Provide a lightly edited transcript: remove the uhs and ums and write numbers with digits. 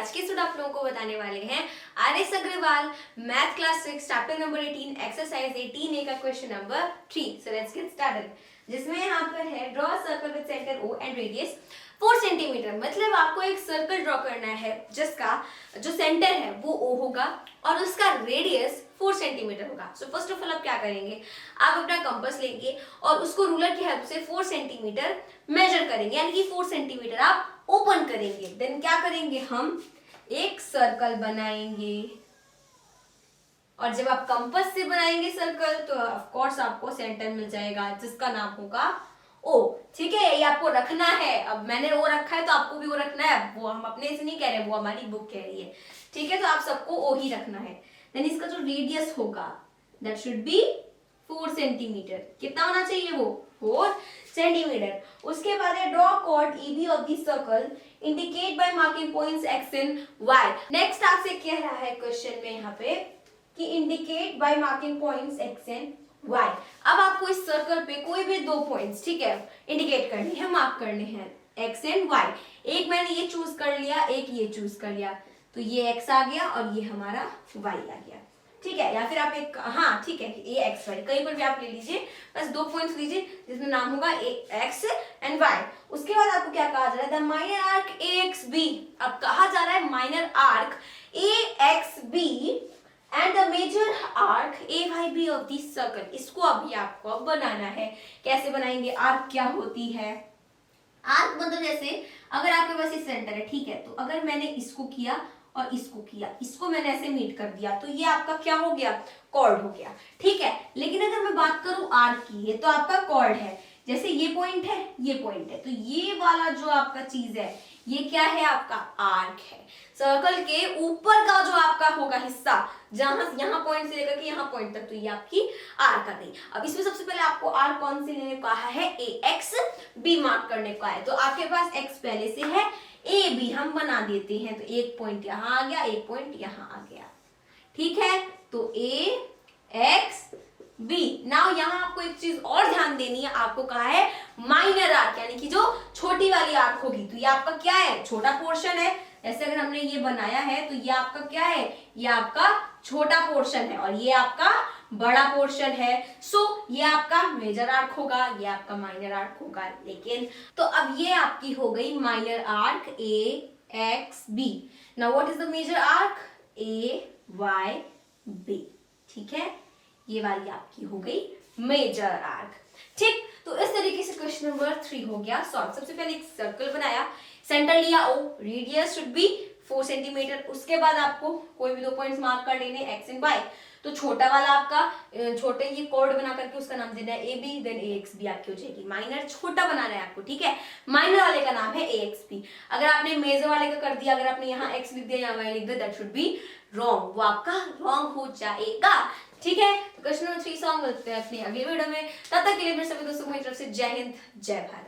आज के स्टूडेंट आप लोगों को बताने वाले हैं R S. Agarwal math class 6 chapter number 18 exercise 18A का question number 3। So let's get started, जिसमें यहाँ पर है draw circle with centre O and radius 4 centimetre. मतलब आपको एक सर्कल ड्रॉ करना है जिसका जो सेंटर है वो O होगा और उसका रेडियस 4 सेंटीमीटर होगा। सो फर्स्ट ऑफ ऑल आप क्या करेंगे, आप अपना कंपास लेंगे और उसको रूलर की हेल्प से 4 सेंटीमीटर मेजर करेंगे, यानी कि 4 सेंटीमीटर आप ओपन करेंगे। देन क्या करेंगे, हम एक सर्कल बनाएंगे और जब आप कंपास से बनाएंगे सर्कल तो ऑफ कोर्स आपको सेंटर मिल जाएगा जिसका नाम होगा O। ठीक है, ये आपको रखना है। अब मैंने O रखा है तो आपको भी O रखना है। वो हम अपने से नहीं कह रहे, वो हमारी बुक कह रही है। ठीक है, तो आप सबको O ही रखना है। देन इसका जो रेडियस होगा दैट शुड बी 4 सेंटीमीटर। कितना होना चाहिए वो 4 सेंटीमीटर। उसके बाद है draw chord EB of the circle, indicate by marking points X and Y। Next आपसे कह रहा है क्वेश्चन में यहाँ पे कि indicate by marking points X and Y। अब आपको इस सर्कल पे कोई भी 2 पॉइंट्स, ठीक है, इंडिकेट करने हैं, मार्क करने हैं X एंड Y। एक मैंने ये चूज कर लिया, एक ये चूज कर लिया, तो ये X आ गया और ये हमारा Y आ गया। ठीक है, या फिर आप एक, हाँ ठीक है, ये X Y कहीं पर भी आप ले लीजिए, बस 2 पॉइंट्स लीजिए जिसमें नाम होगा X एंड Y। उसके बाद आपको क्या कहा जा रहा है, द माइनर आर्क AXB। अब कहा जा रहा है minor arc AXB and the major arc AYB of this circle. इसको अभी आपको अब बनाना है। कैसे बनाएंगे, आर्क क्या होती है? आर्क मतलब जैसे अगर आपके पास ये सेंटर है, ठीक है, तो अगर मैंने इसको किया और इसको किया, इसको मैंने ऐसे मीट कर दिया, तो ये आपका क्या हो गया, कॉर्ड हो गया। ठीक है, लेकिन अगर मैं बात करूं आर्क की, ये तो आपका कॉर्ड है, जैसे ये पॉइंट है, ये पॉइंट है, तो ये वाला जो आपका चीज है ये क्या है, आपका आर्क है। सर्कल के ऊपर का जो आपका होगा हिस्सा, जहां यहाँ पॉइंट से लेकर के यहाँ पॉइंट तक, तो ये आपकी आर्क आ गई। अब इसमें सबसे पहले आपको आर्क कौन से लेने को कहा है, AXB मार्क करने को है। तो आपके पास X पहले से है, AB हम बना देते हैं, तो एक पॉइंट यहाँ आ गया, एक पॉइंट यहाँ आ गया। ठीक है, तो AXB। नाउ यहाँ आपको एक चीज और ध्यान देनी है, आपको कहा है माइनर आर्क, यानी कि जो छोटी वाली आर्क होगी, तो ये आपका क्या है, छोटा पोर्शन है। जैसे अगर हमने ये बनाया है तो ये आपका क्या है, ये आपका छोटा पोर्शन है और ये आपका बड़ा पोर्शन है। सो ये आपका मेजर आर्क होगा, ये आपका माइनर आर्क होगा। लेकिन तो अब ये आपकी हो गई minor arc AXB। Now what is the major arc AYB। ठीक है, ये वाली आपकी हो गई मेजर आर्क। ठीक, तो इस तरीके से क्वेश्चन नंबर 3 हो गया सॉल्व। सबसे पहले एक सर्कल बनाया, सेंटर लिया O, radius should be 4 centimetre. उसके बाद आपको कोई भी 2 पॉइंट्स मार्क कर लेने X एंड Y। तो छोटा वाला आपका छोटे ये कॉर्ड बना करके उसका नाम देना है AB, देन AXB आपकी हो जाएगी। माइनर छोटा बनाना है आपको, ठीक है, माइनर वाले का नाम है AXB। अगर आपने मेजर वाले का कर दिया, अगर आपने यहाँ X लिख दिया, यहाँ Y लिख दिया, दैट शुड बी रॉन्ग, वो आपका रॉन्ग हो जाएगा। ठीक है, तो क्वेश्चन नंबर 3 सॉल्व करते हैं अपनी अगली वीडियो में। तब तक के लिए मेरे सभी दोस्तों को मेरी तरफ से जय हिंद, जय भारत।